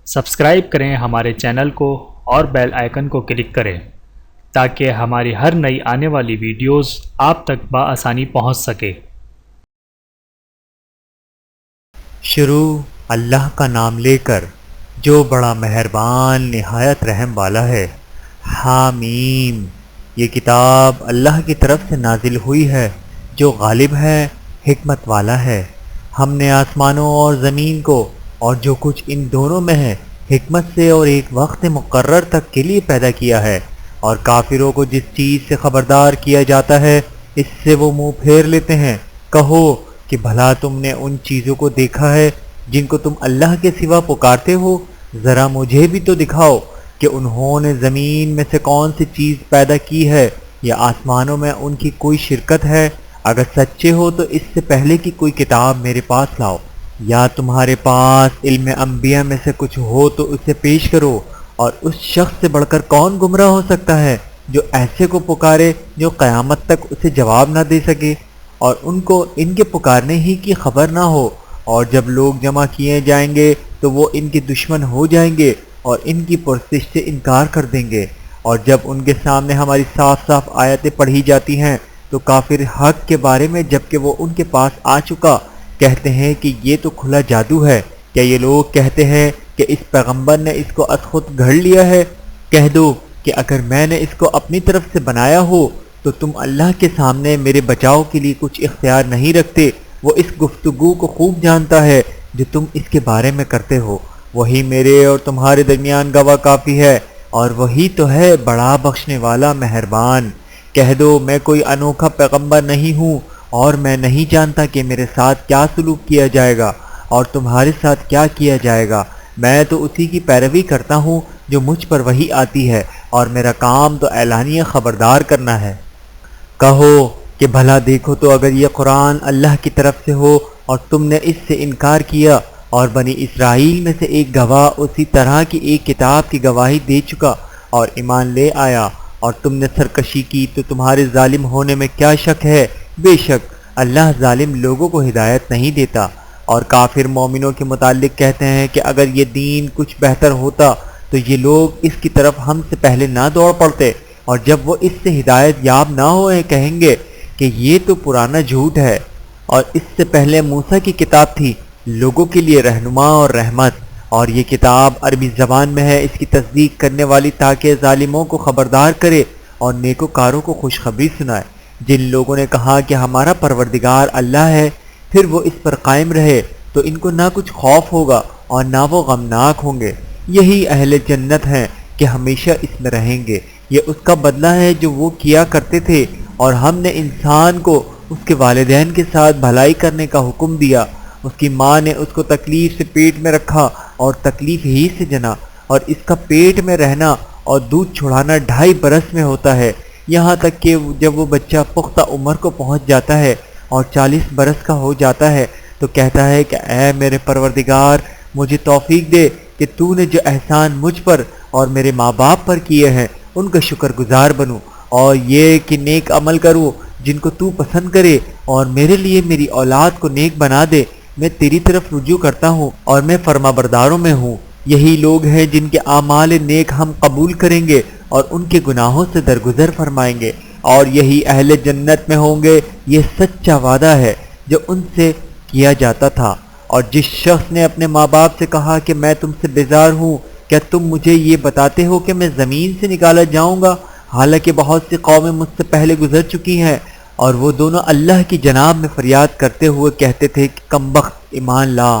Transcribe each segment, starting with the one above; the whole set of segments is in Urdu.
سبسکرائب کریں ہمارے چینل کو اور بیل آئیکن کو کلک کریں تاکہ ہماری ہر نئی آنے والی ویڈیوز آپ تک بآسانی پہنچ سکے۔ شروع اللہ کا نام لے کر جو بڑا مہربان نہایت رحم والا ہے۔ حامیم، یہ کتاب اللہ کی طرف سے نازل ہوئی ہے جو غالب ہے، حکمت والا ہے۔ ہم نے آسمانوں اور زمین کو اور جو کچھ ان دونوں میں ہے حکمت سے اور ایک وقت مقرر تک کے لیے پیدا کیا ہے، اور کافروں کو جس چیز سے خبردار کیا جاتا ہے اس سے وہ منہ پھیر لیتے ہیں۔ کہو کہ بھلا تم نے ان چیزوں کو دیکھا ہے جن کو تم اللہ کے سوا پکارتے ہو؟ ذرا مجھے بھی تو دکھاؤ کہ انہوں نے زمین میں سے کون سی چیز پیدا کی ہے یا آسمانوں میں ان کی کوئی شرکت ہے؟ اگر سچے ہو تو اس سے پہلے کی کوئی کتاب میرے پاس لاؤ، یا تمہارے پاس علم انبیاء میں سے کچھ ہو تو اسے پیش کرو۔ اور اس شخص سے بڑھ کر کون گمراہ ہو سکتا ہے جو ایسے کو پکارے جو قیامت تک اسے جواب نہ دے سکے اور ان کو ان کے پکارنے ہی کی خبر نہ ہو۔ اور جب لوگ جمع کیے جائیں گے تو وہ ان کے دشمن ہو جائیں گے اور ان کی پرستش سے انکار کر دیں گے۔ اور جب ان کے سامنے ہماری صاف صاف آیتیں پڑھی جاتی ہیں تو کافر حق کے بارے میں جبکہ وہ ان کے پاس آ چکا کہتے ہیں کہ یہ تو کھلا جادو ہے۔ کیا یہ لوگ کہتے ہیں کہ اس پیغمبر نے اس کو از خود گھڑ لیا ہے؟ کہہ دو کہ اگر میں نے اس کو اپنی طرف سے بنایا ہو تو تم اللہ کے سامنے میرے بچاؤ کے لیے کچھ اختیار نہیں رکھتے۔ وہ اس گفتگو کو خوب جانتا ہے جو تم اس کے بارے میں کرتے ہو۔ وہی میرے اور تمہارے درمیان گواہ کافی ہے، اور وہی تو ہے بڑا بخشنے والا مہربان۔ کہہ دو میں کوئی انوکھا پیغمبر نہیں ہوں، اور میں نہیں جانتا کہ میرے ساتھ کیا سلوک کیا جائے گا اور تمہارے ساتھ کیا کیا جائے گا۔ میں تو اسی کی پیروی کرتا ہوں جو مجھ پر وحی آتی ہے، اور میرا کام تو اعلانیہ خبردار کرنا ہے۔ کہو کہ بھلا دیکھو تو اگر یہ قرآن اللہ کی طرف سے ہو اور تم نے اس سے انکار کیا، اور بنی اسرائیل میں سے ایک گواہ اسی طرح کی ایک کتاب کی گواہی دے چکا اور ایمان لے آیا، اور تم نے سرکشی کی تو تمہارے ظالم ہونے میں کیا شک ہے؟ بے شک اللہ ظالم لوگوں کو ہدایت نہیں دیتا۔ اور کافر مومنوں کے متعلق کہتے ہیں کہ اگر یہ دین کچھ بہتر ہوتا تو یہ لوگ اس کی طرف ہم سے پہلے نہ دوڑ پڑتے، اور جب وہ اس سے ہدایت یاب نہ ہوئے کہیں گے کہ یہ تو پرانا جھوٹ ہے، اور اس سے پہلے موسیٰ کی کتاب تھی لوگوں کے لیے رہنما اور رحمت، اور یہ کتاب عربی زبان میں ہے اس کی تصدیق کرنے والی تاکہ ظالموں کو خبردار کرے اور نیکوکاروں کو خوشخبری سنائے۔ جن لوگوں نے کہا کہ ہمارا پروردگار اللہ ہے پھر وہ اس پر قائم رہے تو ان کو نہ کچھ خوف ہوگا اور نہ وہ غمناک ہوں گے۔ یہی اہل جنت ہیں کہ ہمیشہ اس میں رہیں گے، یہ اس کا بدلہ ہے جو وہ کیا کرتے تھے۔ اور ہم نے انسان کو اس کے والدین کے ساتھ بھلائی کرنے کا حکم دیا۔ اس کی ماں نے اس کو تکلیف سے پیٹ میں رکھا اور تکلیف ہی سے جنا، اور اس کا پیٹ میں رہنا اور دودھ چھڑانا 2.5 برس میں ہوتا ہے، یہاں تک کہ جب وہ بچہ پختہ عمر کو پہنچ جاتا ہے اور 40 برس کا ہو جاتا ہے تو کہتا ہے کہ اے میرے پروردگار، مجھے توفیق دے کہ تو نے جو احسان مجھ پر اور میرے ماں باپ پر کیے ہیں ان کا شکر گزار بنوں، اور یہ کہ نیک عمل کروں جن کو تو پسند کرے، اور میرے لیے میری اولاد کو نیک بنا دے۔ میں تیری طرف رجوع کرتا ہوں اور میں فرما برداروں میں ہوں۔ یہی لوگ ہیں جن کے اعمال نیک ہم قبول کریں گے اور ان کے گناہوں سے درگزر فرمائیں گے، اور یہی اہل جنت میں ہوں گے۔ یہ سچا وعدہ ہے جو ان سے کیا جاتا تھا۔ اور جس شخص نے اپنے ماں باپ سے کہا کہ میں تم سے بیزار ہوں، کیا تم مجھے یہ بتاتے ہو کہ میں زمین سے نکالا جاؤں گا، حالانکہ بہت سی قومیں مجھ سے پہلے گزر چکی ہیں؟ اور وہ دونوں اللہ کی جناب میں فریاد کرتے ہوئے کہتے تھے کہ کمبخت ایمان لا،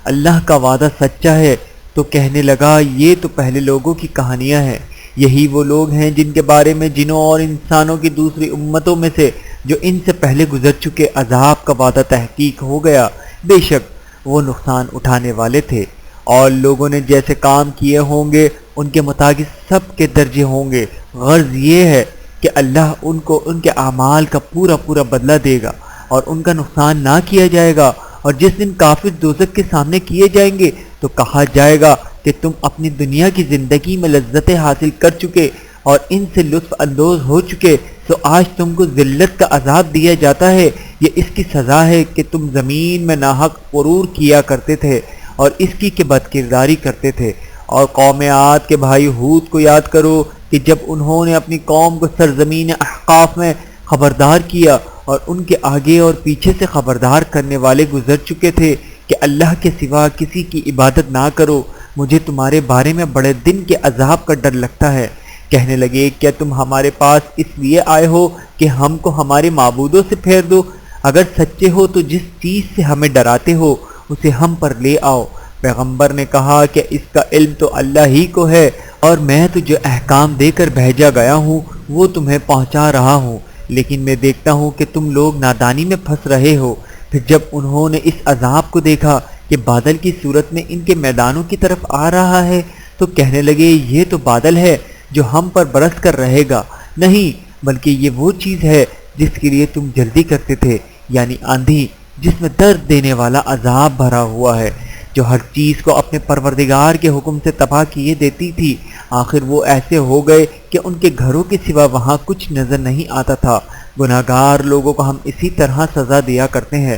اللہ کا وعدہ سچا ہے۔ تو کہنے لگا یہ تو پہلے لوگوں کی کہانیاں ہیں۔ یہی وہ لوگ ہیں جن کے بارے میں جنوں اور انسانوں کی دوسری امتوں میں سے جو ان سے پہلے گزر چکے عذاب کا وعدہ تحقیق ہو گیا، بے شک وہ نقصان اٹھانے والے تھے۔ اور لوگوں نے جیسے کام کیے ہوں گے ان کے مطابق سب کے درجے ہوں گے۔ غرض یہ ہے کہ اللہ ان کو ان کے اعمال کا پورا پورا بدلہ دے گا اور ان کا نقصان نہ کیا جائے گا۔ اور جس دن کافر دوزخ کے سامنے کیے جائیں گے تو کہا جائے گا کہ تم اپنی دنیا کی زندگی میں لذتیں حاصل کر چکے اور ان سے لطف اندوز ہو چکے، تو آج تم کو ذلت کا عذاب دیا جاتا ہے۔ یہ اس کی سزا ہے کہ تم زمین میں ناحق غرور کیا کرتے تھے اور اس کی کہ بد کرداری کرتے تھے، اور قوم عاد کے بھائی ہود کو یاد کرو کہ جب انہوں نے اپنی قوم کو سرزمین احقاف میں خبردار کیا اور ان کے آگے اور پیچھے سے خبردار کرنے والے گزر چکے تھے کہ اللہ کے سوا کسی کی عبادت نہ کرو، مجھے تمہارے بارے میں بڑے دن کے عذاب کا ڈر لگتا ہے۔ کہنے لگے کیا تم ہمارے پاس اس لیے آئے ہو کہ ہم کو ہمارے معبودوں سے پھیر دو؟ اگر سچے ہو تو جس چیز سے ہمیں ڈراتے ہو اسے ہم پر لے آؤ۔ پیغمبر نے کہا کہ اس کا علم تو اللہ ہی کو ہے، اور میں تو جو احکام دے کر بھیجا گیا ہوں وہ تمہیں پہنچا رہا ہوں، لیکن میں دیکھتا ہوں کہ تم لوگ نادانی میں پھنس رہے ہو۔ پھر جب انہوں نے اس عذاب کو دیکھا کہ بادل کی صورت میں ان کے میدانوں کی طرف آ رہا ہے تو کہنے لگے یہ تو بادل ہے جو ہم پر برس کر رہے گا، نہیں بلکہ یہ وہ چیز ہے جس کے لیے تم جلدی کرتے تھے، یعنی آندھی جس میں درد دینے والا عذاب بھرا ہوا ہے، جو ہر چیز کو اپنے پروردگار کے حکم سے تباہ کیے دیتی تھی۔ آخر وہ ایسے ہو گئے کہ ان کے گھروں کے سوا وہاں کچھ نظر نہیں آتا تھا۔ گناہگار لوگوں کو ہم اسی طرح سزا دیا کرتے ہیں،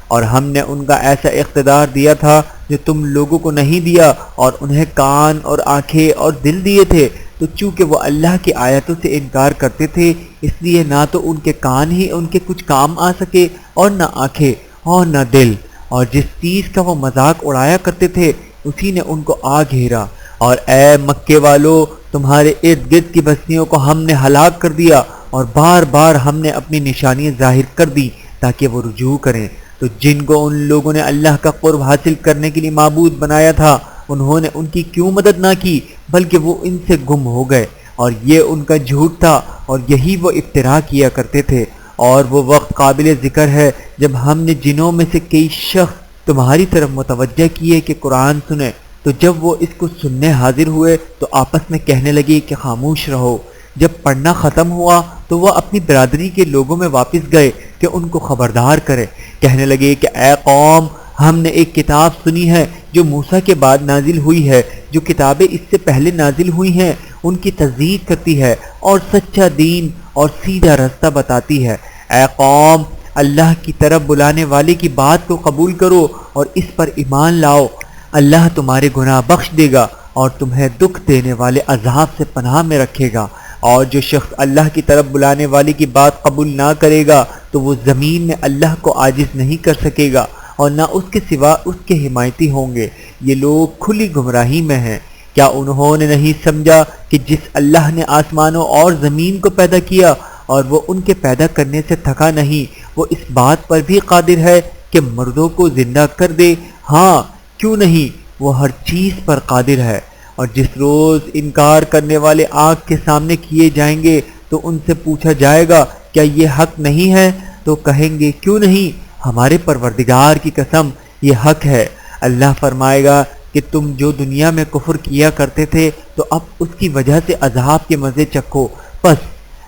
اور ہم نے ان کا ایسا اقتدار دیا تھا جو تم لوگوں کو نہیں دیا، اور انہیں کان اور آنکھیں اور دل دیے تھے، تو چونکہ وہ اللہ کی آیتوں سے انکار کرتے تھے اس لیے نہ تو ان کے کان ہی ان کے کچھ کام آ سکے اور نہ آنکھیں اور نہ دل، اور جس چیز کا وہ مذاق اڑایا کرتے تھے اسی نے ان کو آ گھیرا۔ اور اے مکے والو، تمہارے ارد گرد کی بستیوں کو ہم نے ہلاک کر دیا، اور بار بار ہم نے اپنی نشانیاں ظاہر کر دی تاکہ وہ رجوع کریں۔ تو جن کو ان لوگوں نے اللہ کا قرب حاصل کرنے کے لیے معبود بنایا تھا انہوں نے ان کی کیوں مدد نہ کی، بلکہ وہ ان سے گم ہو گئے، اور یہ ان کا جھوٹ تھا اور یہی وہ افترا کیا کرتے تھے۔ اور وہ وقت قابل ذکر ہے جب ہم نے جنوں میں سے کئی شخص تمہاری طرف متوجہ کیے کہ قرآن سنیں، تو جب وہ اس کو سننے حاضر ہوئے تو آپس میں کہنے لگے کہ خاموش رہو۔ جب پڑھنا ختم ہوا تو وہ اپنی برادری کے لوگوں میں واپس گئے کہ ان کو خبردار کرے۔ کہنے لگے کہ اے قوم، ہم نے ایک کتاب سنی ہے جو موسیٰ کے بعد نازل ہوئی ہے، جو کتابیں اس سے پہلے نازل ہوئی ہیں ان کی تصدیق کرتی ہے اور سچا دین اور سیدھا راستہ بتاتی ہے۔ اے قوم، اللہ کی طرف بلانے والے کی بات کو قبول کرو اور اس پر ایمان لاؤ، اللہ تمہارے گناہ بخش دے گا اور تمہیں دکھ دینے والے عذاب سے پناہ میں رکھے گا۔ اور جو شخص اللہ کی طرف بلانے والے کی بات قبول نہ کرے گا تو وہ زمین میں اللہ کو عاجز نہیں کر سکے گا اور نہ اس کے سوا اس کے حمایتی ہوں گے۔ یہ لوگ کھلی گمراہی میں ہیں۔ کیا انہوں نے نہیں سمجھا کہ جس اللہ نے آسمانوں اور زمین کو پیدا کیا اور وہ ان کے پیدا کرنے سے تھکا نہیں، وہ اس بات پر بھی قادر ہے کہ مردوں کو زندہ کر دے؟ ہاں، کیوں نہیں، وہ ہر چیز پر قادر ہے۔ اور جس روز انکار کرنے والے آگ کے سامنے کیے جائیں گے تو ان سے پوچھا جائے گا کیا یہ حق نہیں ہے؟ تو کہیں گے کیوں نہیں، ہمارے پروردگار کی قسم یہ حق ہے۔ اللہ فرمائے گا کہ تم جو دنیا میں کفر کیا کرتے تھے تو اب اس کی وجہ سے عذاب کے مزے چکھو۔ پس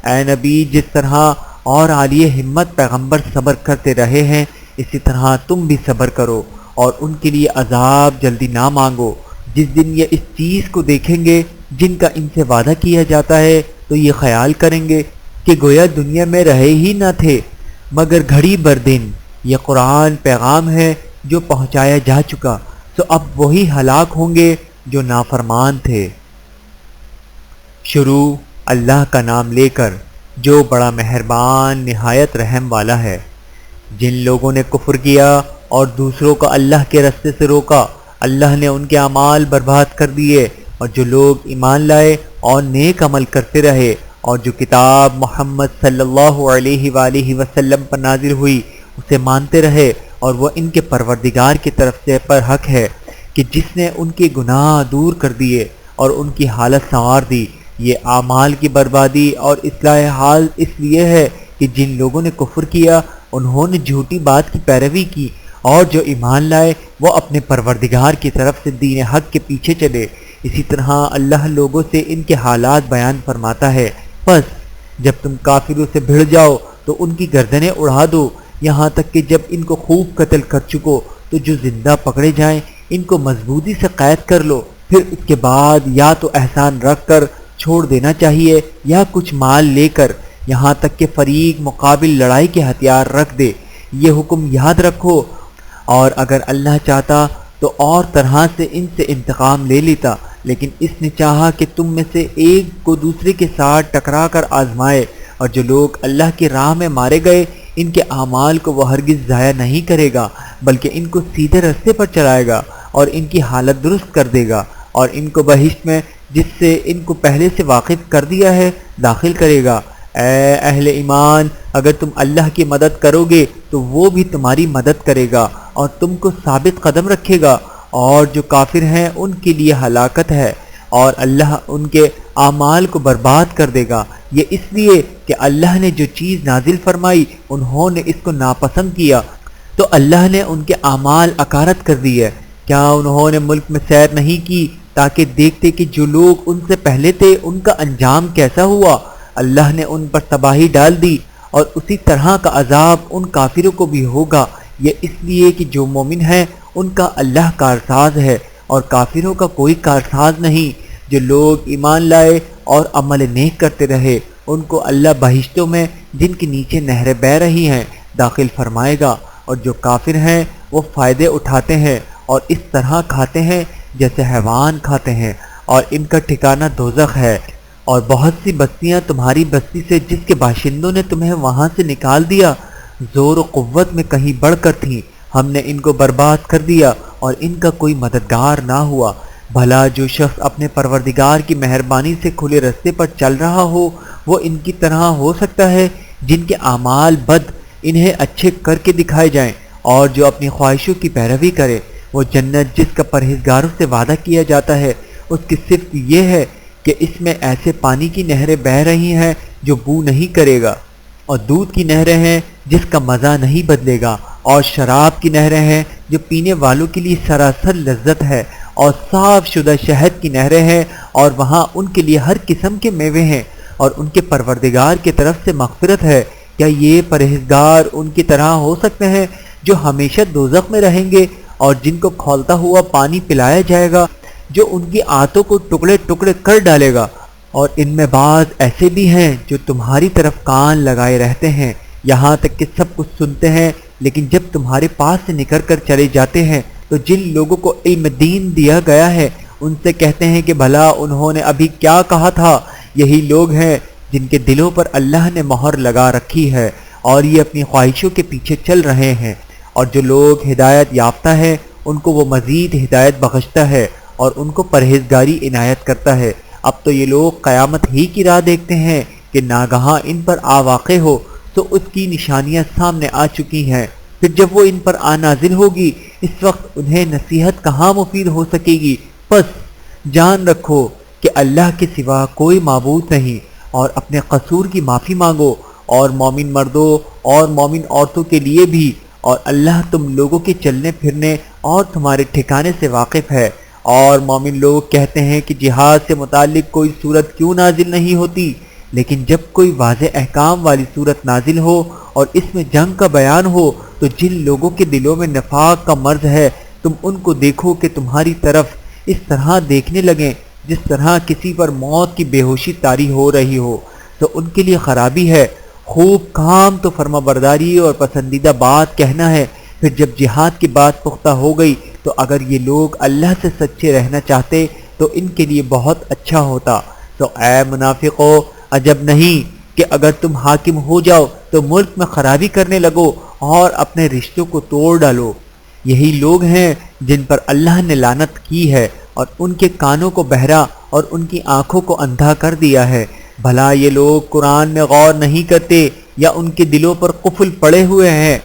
اے نبی، جس طرح اور عالیہ ہمت پیغمبر صبر کرتے رہے ہیں اسی طرح تم بھی صبر کرو اور ان کے لیے عذاب جلدی نہ مانگو۔ جس دن یہ اس چیز کو دیکھیں گے جن کا ان سے وعدہ کیا جاتا ہے تو یہ خیال کریں گے کہ گویا دنیا میں رہے ہی نہ تھے مگر گھڑی بھر دن۔ یہ قرآن پیغام ہے جو پہنچایا جا چکا، تو اب وہی ہلاک ہوں گے جو نافرمان تھے۔ شروع اللہ کا نام لے کر جو بڑا مہربان نہایت رحم والا ہے۔ جن لوگوں نے کفر کیا اور دوسروں کو اللہ کے رستے سے روکا اللہ نے ان کے اعمال برباد کر دیے، اور جو لوگ ایمان لائے اور نیک عمل کرتے رہے اور جو کتاب محمد صلی اللہ علیہ وآلہ وسلم پر نازل ہوئی اسے مانتے رہے، اور وہ ان کے پروردگار کی طرف سے پر حق ہے کہ جس نے ان کے گناہ دور کر دیے اور ان کی حالت سنوار دی۔ یہ اعمال کی بربادی اور اصلاح حال اس لیے ہے کہ جن لوگوں نے کفر کیا انہوں نے جھوٹی بات کی پیروی کی، اور جو ایمان لائے وہ اپنے پروردگار کی طرف سے دین حق کے پیچھے چلے۔ اسی طرح اللہ لوگوں سے ان کے حالات بیان فرماتا ہے، پس جب تم کافروں سے بھڑ جاؤ تو ان کی گردنیں اڑا دو، یہاں تک کہ جب ان کو خوب قتل کر چکو تو جو زندہ پکڑے جائیں ان کو مضبوطی سے قید کر لو، پھر اس کے بعد یا تو احسان رکھ کر چھوڑ دینا چاہیے یا کچھ مال لے کر، یہاں تک کہ فریق مقابل لڑائی کے ہتھیار رکھ دے۔ یہ حکم یاد رکھو، اور اگر اللہ چاہتا تو اور طرح سے ان سے انتقام لے لیتا، لیکن اس نے چاہا کہ تم میں سے ایک کو دوسرے کے ساتھ ٹکرا کر آزمائے، اور جو لوگ اللہ کی راہ میں مارے گئے ان کے اعمال کو وہ ہرگز ضائع نہیں کرے گا، بلکہ ان کو سیدھے راستے پر چلائے گا اور ان کی حالت درست کر دے گا، اور ان کو بہشت میں جس سے ان کو پہلے سے واقف کر دیا ہے داخل کرے گا۔ اے اہل ایمان، اگر تم اللہ کی مدد کرو گے تو وہ بھی تمہاری مدد کرے گا اور تم کو ثابت قدم رکھے گا، اور جو کافر ہیں ان کے لیے ہلاکت ہے، اور اللہ ان کے اعمال کو برباد کر دے گا۔ یہ اس لیے کہ اللہ نے جو چیز نازل فرمائی انہوں نے اس کو ناپسند کیا، تو اللہ نے ان کے اعمال اکارت کر دی ہے۔ کیا انہوں نے ملک میں سیر نہیں کی تاکہ دیکھتے کہ جو لوگ ان سے پہلے تھے ان کا انجام کیسا ہوا؟ اللہ نے ان پر تباہی ڈال دی، اور اسی طرح کا عذاب ان کافروں کو بھی ہوگا۔ یہ اس لیے کہ جو مومن ہیں ان کا اللہ کارساز ہے، اور کافروں کا کوئی کارساز نہیں۔ جو لوگ ایمان لائے اور عمل نیک کرتے رہے ان کو اللہ بہشتوں میں جن کے نیچے نہریں بہہ رہی ہیں داخل فرمائے گا، اور جو کافر ہیں وہ فائدے اٹھاتے ہیں اور اس طرح کھاتے ہیں جیسے حیوان کھاتے ہیں، اور ان کا ٹھکانہ دوزخ ہے۔ اور بہت سی بستیاں تمہاری بستی سے جس کے باشندوں نے تمہیں وہاں سے نکال دیا زور و قوت میں کہیں بڑھ کر تھیں، ہم نے ان کو برباد کر دیا اور ان کا کوئی مددگار نہ ہوا۔ بھلا جو شخص اپنے پروردگار کی مہربانی سے کھلے رستے پر چل رہا ہو وہ ان کی طرح ہو سکتا ہے جن کے اعمال بد انہیں اچھے کر کے دکھائے جائیں، اور جو اپنی خواہشوں کی پیروی کرے وہ جنت جس کا پرہیزگاروں سے وعدہ کیا جاتا ہے اس کی صفت یہ ہے کہ اس میں ایسے پانی کی نہریں بہہ رہی ہیں جو بو نہیں کرے گا، اور دودھ کی نہریں ہیں جس کا مزہ نہیں بدلے گا، اور شراب کی نہریں ہیں جو پینے والوں کے لیے سراسر لذت ہے، اور صاف شدہ شہد کی نہریں ہیں، اور وہاں ان کے لیے ہر قسم کے میوے ہیں، اور ان کے پروردگار کی طرف سے مغفرت ہے۔ کیا یہ پرہیزگار ان کی طرح ہو سکتے ہیں جو ہمیشہ دوزخ میں رہیں گے اور جن کو کھولتا ہوا پانی پلایا جائے گا جو ان کی آنتوں کو ٹکڑے ٹکڑے کر ڈالے گا؟ اور ان میں بعض ایسے بھی ہیں جو تمہاری طرف کان لگائے رہتے ہیں یہاں تک کہ سب کچھ سنتے ہیں، لیکن جب تمہارے پاس سے نکل کر چلے جاتے ہیں تو جن لوگوں کو علم دین دیا گیا ہے ان سے کہتے ہیں کہ بھلا انہوں نے ابھی کیا کہا تھا؟ یہی لوگ ہیں جن کے دلوں پر اللہ نے مہر لگا رکھی ہے اور یہ اپنی خواہشوں کے پیچھے چل رہے ہیں، اور جو لوگ ہدایت یافتہ ہیں ان کو وہ مزید ہدایت بخشتا ہے اور ان کو پرہیزگاری عنایت کرتا ہے۔ اب تو یہ لوگ قیامت ہی کی راہ دیکھتے ہیں کہ ناگہاں ان پر آ واقع ہو، تو اس کی نشانیاں سامنے آ چکی ہیں، پھر جب وہ ان پر آ نازل ہوگی اس وقت انہیں نصیحت کہاں مفید ہو سکے گی۔ پس جان رکھو کہ اللہ کے سوا کوئی معبود نہیں، اور اپنے قصور کی معافی مانگو، اور مومن مردوں اور مومن عورتوں کے لیے بھی، اور اللہ تم لوگوں کے چلنے پھرنے اور تمہارے ٹھکانے سے واقف ہے۔ اور مومن لوگ کہتے ہیں کہ جہاد سے متعلق کوئی صورت کیوں نازل نہیں ہوتی، لیکن جب کوئی واضح احکام والی صورت نازل ہو اور اس میں جنگ کا بیان ہو تو جن لوگوں کے دلوں میں نفاق کا مرض ہے تم ان کو دیکھو کہ تمہاری طرف اس طرح دیکھنے لگیں جس طرح کسی پر موت کی بے ہوشی طاری ہو رہی ہو، تو ان کے لیے خرابی ہے۔ خوب کام تو فرما برداری اور پسندیدہ بات کہنا ہے، پھر جب جہاد کی بات پختہ ہو گئی تو اگر یہ لوگ اللہ سے سچے رہنا چاہتے تو ان کے لیے بہت اچھا ہوتا۔ تو اے منافقو، عجب نہیں کہ اگر تم حاکم ہو جاؤ تو ملک میں خرابی کرنے لگو اور اپنے رشتوں کو توڑ ڈالو۔ یہی لوگ ہیں جن پر اللہ نے لعنت کی ہے اور ان کے کانوں کو بہرا اور ان کی آنکھوں کو اندھا کر دیا ہے۔ بھلا یہ لوگ قرآن میں غور نہیں کرتے یا ان کے دلوں پر قفل پڑے ہوئے ہیں؟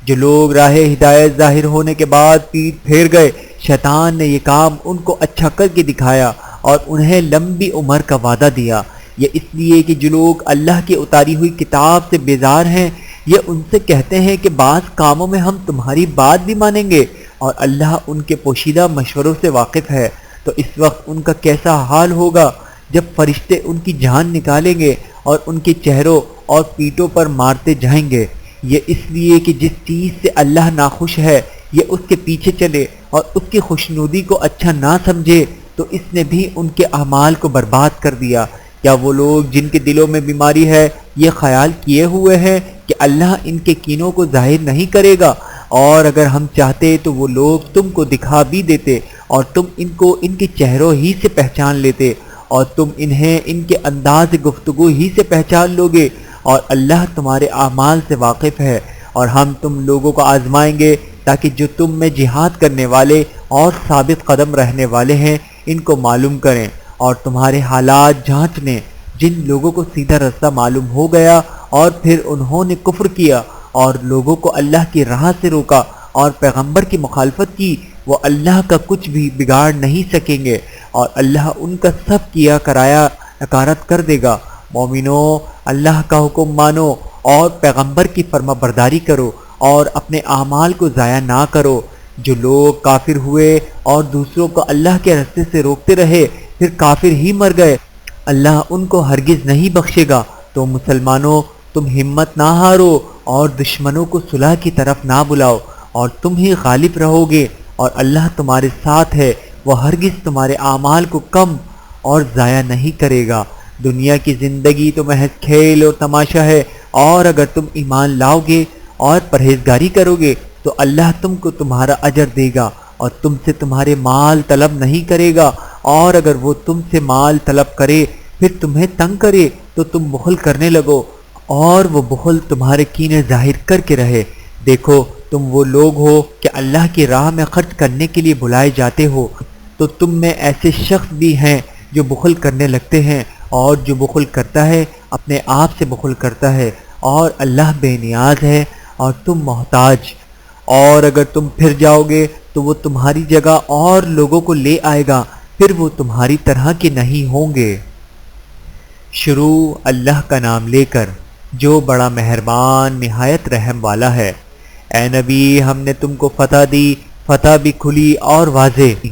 جو لوگ راہ ہدایت ظاہر ہونے کے بعد پیٹ پھیر گئے، شیطان نے یہ کام ان کو اچھا کر کے دکھایا اور انہیں لمبی عمر کا وعدہ دیا۔ یہ اس لیے کہ جو لوگ اللہ کی اتاری ہوئی کتاب سے بیزار ہیں یہ ان سے کہتے ہیں کہ بعض کاموں میں ہم تمہاری بات بھی مانیں گے، اور اللہ ان کے پوشیدہ مشوروں سے واقف ہے۔ تو اس وقت ان کا کیسا حال ہوگا جب فرشتے ان کی جان نکالیں گے اور ان کے چہروں اور پیٹوں پر مارتے جائیں گے۔ یہ اس لیے کہ جس چیز سے اللہ ناخوش ہے یہ اس کے پیچھے چلے اور اس کی خوشنودی کو اچھا نہ سمجھے، تو اس نے بھی ان کے اعمال کو برباد کر دیا۔ کیا وہ لوگ جن کے دلوں میں بیماری ہے یہ خیال کیے ہوئے ہیں کہ اللہ ان کے کینوں کو ظاہر نہیں کرے گا؟ اور اگر ہم چاہتے تو وہ لوگ تم کو دکھا بھی دیتے اور تم ان کو ان کے چہروں ہی سے پہچان لیتے، اور تم انہیں ان کے انداز گفتگو ہی سے پہچان لوگے، اور اللہ تمہارے اعمال سے واقف ہے۔ اور ہم تم لوگوں کو آزمائیں گے تاکہ جو تم میں جہاد کرنے والے اور ثابت قدم رہنے والے ہیں ان کو معلوم کریں اور تمہارے حالات جانچ لیں۔ جن لوگوں کو سیدھا رستہ معلوم ہو گیا اور پھر انہوں نے کفر کیا اور لوگوں کو اللہ کی راہ سے روکا اور پیغمبر کی مخالفت کی، وہ اللہ کا کچھ بھی بگاڑ نہیں سکیں گے، اور اللہ ان کا سب کیا کرایا اکارت کر دے گا۔ مومنو، اللہ کا حکم مانو اور پیغمبر کی فرما برداری کرو اور اپنے اعمال کو ضائع نہ کرو۔ جو لوگ کافر ہوئے اور دوسروں کو اللہ کے راستے سے روکتے رہے پھر کافر ہی مر گئے، اللہ ان کو ہرگز نہیں بخشے گا۔ تو مسلمانوں، تم ہمت نہ ہارو اور دشمنوں کو صلح کی طرف نہ بلاؤ، اور تم ہی غالب رہو گے، اور اللہ تمہارے ساتھ ہے، وہ ہرگز تمہارے اعمال کو کم اور ضائع نہیں کرے گا۔ دنیا کی زندگی تو محض کھیل اور تماشا ہے، اور اگر تم ایمان لاؤ گے اور پرہیزگاری کرو گے تو اللہ تم کو تمہارا اجر دے گا اور تم سے تمہارے مال طلب نہیں کرے گا، اور اگر وہ تم سے مال طلب کرے پھر تمہیں تنگ کرے تو تم بخل کرنے لگو، اور وہ بخل تمہارے کینے ظاہر کر کے رہے۔ دیکھو، تم وہ لوگ ہو کہ اللہ کی راہ میں خرچ کرنے کے لیے بلائے جاتے ہو، تو تم میں ایسے شخص بھی ہیں جو بخل کرنے لگتے ہیں، اور جو بخل کرتا ہے اپنے آپ سے بخل کرتا ہے، اور اللہ بے نیاز ہے اور تم محتاج۔ اور اگر تم پھر جاؤ گے تو وہ تمہاری جگہ اور لوگوں کو لے آئے گا، پھر وہ تمہاری طرح کے نہیں ہوں گے۔ شروع اللہ کا نام لے کر جو بڑا مہربان نہایت رحم والا ہے۔ اے نبی، ہم نے تم کو فتح دی، فتح بھی کھلی اور واضح،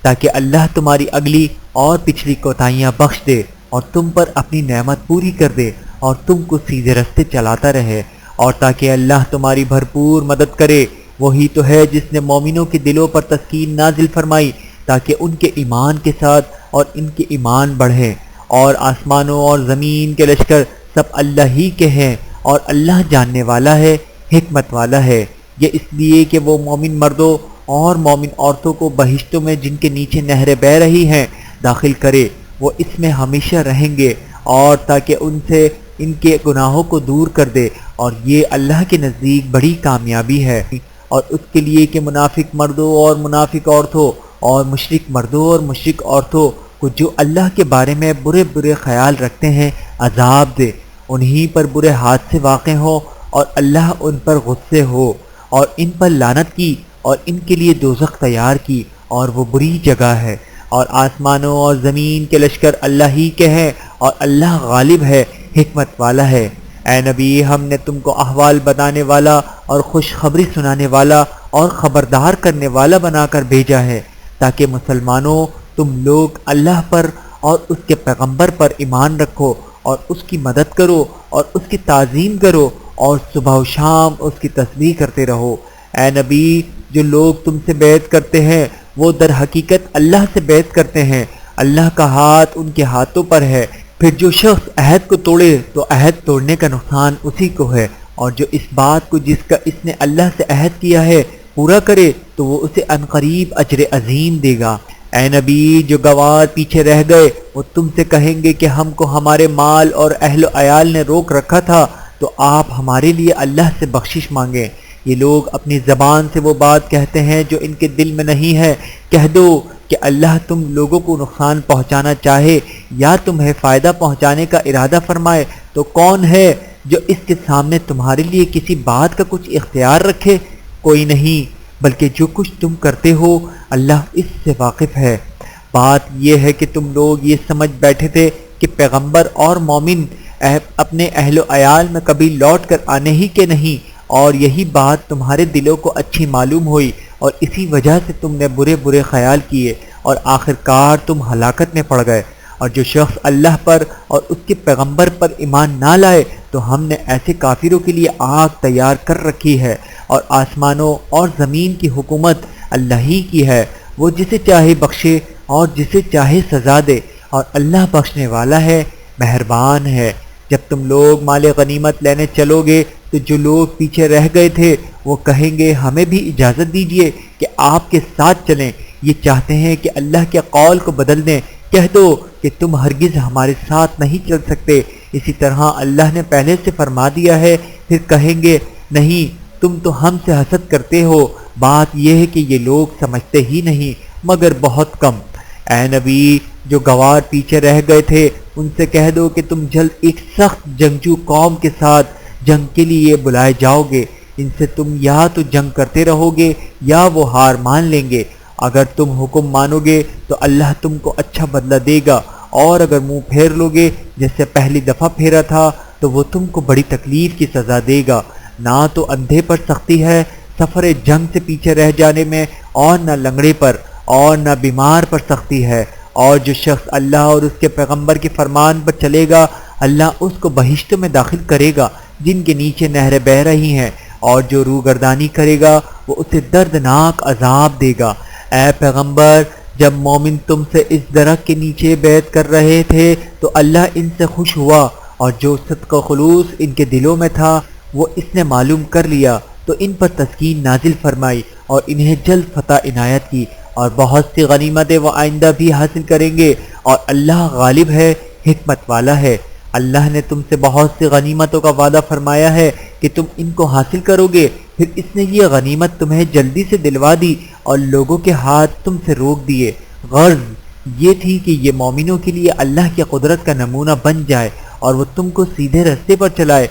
تاکہ اللہ تمہاری اگلی اور پچھلی کوتاہیاں بخش دے اور تم پر اپنی نعمت پوری کر دے اور تم کو سیدھے راستے چلاتا رہے، اور تاکہ اللہ تمہاری بھرپور مدد کرے۔ وہی تو ہے جس نے مومنوں کے دلوں پر تسکین نازل فرمائی تاکہ ان کے ایمان کے ساتھ اور ان کے ایمان بڑھے۔ اور آسمانوں اور زمین کے لشکر سب اللہ ہی کے ہیں، اور اللہ جاننے والا ہے، حکمت والا ہے۔ یہ اس لیے کہ وہ مومن مردوں اور مومن عورتوں کو بہشتوں میں جن کے نیچے نہریں بہہ رہی ہیں داخل کرے، وہ اس میں ہمیشہ رہیں گے، اور تاکہ ان سے ان کے گناہوں کو دور کر دے، اور یہ اللہ کے نزدیک بڑی کامیابی ہے۔ اور اس کے لیے کہ منافق مردوں اور منافق عورتوں اور مشرک مردوں اور مشرک عورتوں کو جو اللہ کے بارے میں برے برے خیال رکھتے ہیں عذاب دے، انہی پر برے ہاتھ سے واقع ہو، اور اللہ ان پر غصے ہو اور ان پر لعنت کی اور ان کے لیے دوزخ تیار کی، اور وہ بری جگہ ہے۔ اور آسمانوں اور زمین کے لشکر اللہ ہی کے ہیں، اور اللہ غالب ہے، حکمت والا ہے۔ اے نبی، ہم نے تم کو احوال بتانے والا اور خوشخبری سنانے والا اور خبردار کرنے والا بنا کر بھیجا ہے، تاکہ مسلمانوں تم لوگ اللہ پر اور اس کے پیغمبر پر ایمان رکھو اور اس کی مدد کرو اور اس کی تعظیم کرو اور صبح و شام اس کی تسبیح کرتے رہو۔ اے نبی، جو لوگ تم سے بیعت کرتے ہیں وہ در حقیقت اللہ سے بیعت کرتے ہیں، اللہ کا ہاتھ ان کے ہاتھوں پر ہے۔ پھر جو شخص عہد کو توڑے تو عہد توڑنے کا نقصان اسی کو ہے، اور جو اس بات کو جس کا اس نے اللہ سے عہد کیا ہے پورا کرے تو وہ اسے عنقریب اجر عظیم دے گا۔ اے نبی، جو گوار پیچھے رہ گئے وہ تم سے کہیں گے کہ ہم کو ہمارے مال اور اہل و عیال نے روک رکھا تھا، تو آپ ہمارے لیے اللہ سے بخشش مانگیں۔ یہ لوگ اپنی زبان سے وہ بات کہتے ہیں جو ان کے دل میں نہیں ہے۔ کہہ دو کہ اللہ تم لوگوں کو نقصان پہنچانا چاہے یا تمہیں فائدہ پہنچانے کا ارادہ فرمائے تو کون ہے جو اس کے سامنے تمہارے لیے کسی بات کا کچھ اختیار رکھے؟ کوئی نہیں، بلکہ جو کچھ تم کرتے ہو اللہ اس سے واقف ہے۔ بات یہ ہے کہ تم لوگ یہ سمجھ بیٹھے تھے کہ پیغمبر اور مومن اپنے اہل و عیال میں کبھی لوٹ کر آنے ہی کے نہیں، اور یہی بات تمہارے دلوں کو اچھی معلوم ہوئی اور اسی وجہ سے تم نے برے برے خیال کیے اور آخرکار تم ہلاکت میں پڑ گئے۔ اور جو شخص اللہ پر اور اس کے پیغمبر پر ایمان نہ لائے تو ہم نے ایسے کافروں کے لیے آگ تیار کر رکھی ہے، اور آسمانوں اور زمین کی حکومت اللہ ہی کی ہے، وہ جسے چاہے بخشے اور جسے چاہے سزا دے، اور اللہ بخشنے والا ہے، مہربان ہے۔ جب تم لوگ مال غنیمت لینے چلو گے تو جو لوگ پیچھے رہ گئے تھے وہ کہیں گے ہمیں بھی اجازت دیجیے کہ آپ کے ساتھ چلیں، یہ چاہتے ہیں کہ اللہ کے قول کو بدل دیں۔ کہہ دو کہ تم ہرگز ہمارے ساتھ نہیں چل سکتے، اسی طرح اللہ نے پہلے سے فرما دیا ہے۔ پھر کہیں گے نہیں، تم تو ہم سے حسد کرتے ہو۔ بات یہ ہے کہ یہ لوگ سمجھتے ہی نہیں مگر بہت کم۔ اے نبی، جو گوار پیچھے رہ گئے تھے ان سے کہہ دو کہ تم جلد ایک سخت جنگجو قوم کے ساتھ جنگ کے لیے بلائے جاؤ گے۔ ان سے تم یا تو جنگ کرتے رہو گے یا وہ ہار مان لیں گے۔ اگر تم حکم مانو گے تو اللہ تم کو اچھا بدلہ دے گا، اور اگر منہ پھیر لو گے جیسے پہلی دفعہ پھیرا تھا تو وہ تم کو بڑی تکلیف کی سزا دے گا۔ نہ تو اندھے پر سختی ہے سفر جنگ سے پیچھے رہ جانے میں، اور نہ لنگڑے پر اور نہ بیمار پر سختی ہے، اور جو شخص اللہ اور اس کے پیغمبر کے فرمان پر چلے گا اللہ اس کو بہشتوں میں داخل کرے گا جن کے نیچے نہریں بہہ رہی ہیں، اور جو روگردانی کرے گا وہ اسے دردناک عذاب دے گا۔ اے پیغمبر، جب مومن تم سے اس درخت کے نیچے بیعت کر رہے تھے تو اللہ ان سے خوش ہوا، اور جو صدق و خلوص ان کے دلوں میں تھا وہ اس نے معلوم کر لیا تو ان پر تسکین نازل فرمائی اور انہیں جلد فتح عنایت کی، اور بہت سی غنیمتیں وہ آئندہ بھی حاصل کریں گے، اور اللہ غالب ہے، حکمت والا ہے۔ اللہ نے تم سے بہت سی غنیمتوں کا وعدہ فرمایا ہے کہ تم ان کو حاصل کرو گے، پھر اس نے یہ غنیمت تمہیں جلدی سے دلوا دی اور لوگوں کے ہاتھ تم سے روک دیے۔ غرض یہ تھی کہ یہ مومنوں کے لیے اللہ کی قدرت کا نمونہ بن جائے اور وہ تم کو سیدھے راستے پر چلائے،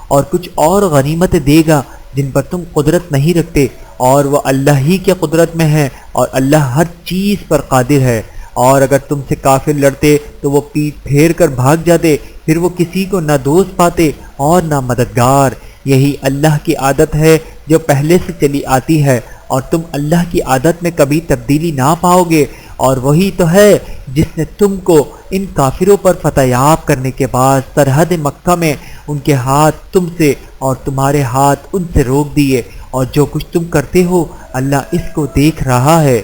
اور کچھ اور غنیمتیں دے گا جن پر تم قدرت نہیں رکھتے، اور وہ اللہ ہی کی قدرت میں ہے، اور اللہ ہر چیز پر قادر ہے۔ اور اگر تم سے کافر لڑتے تو وہ پیٹھ پھیر کر بھاگ جاتے، پھر وہ کسی کو نہ دوست پاتے اور نہ مددگار۔ یہی اللہ کی عادت ہے جو پہلے سے چلی آتی ہے، اور تم اللہ کی عادت میں کبھی تبدیلی نہ پاؤ گے، اور وہی تو ہے جس نے تم کو ان کافروں پر فتح یاب کرنے کے بعد سرحد مکہ میں ان کے ہاتھ تم سے اور تمہارے ہاتھ ان سے روک دیے، اور جو کچھ تم کرتے ہو اللہ اس کو دیکھ رہا ہے۔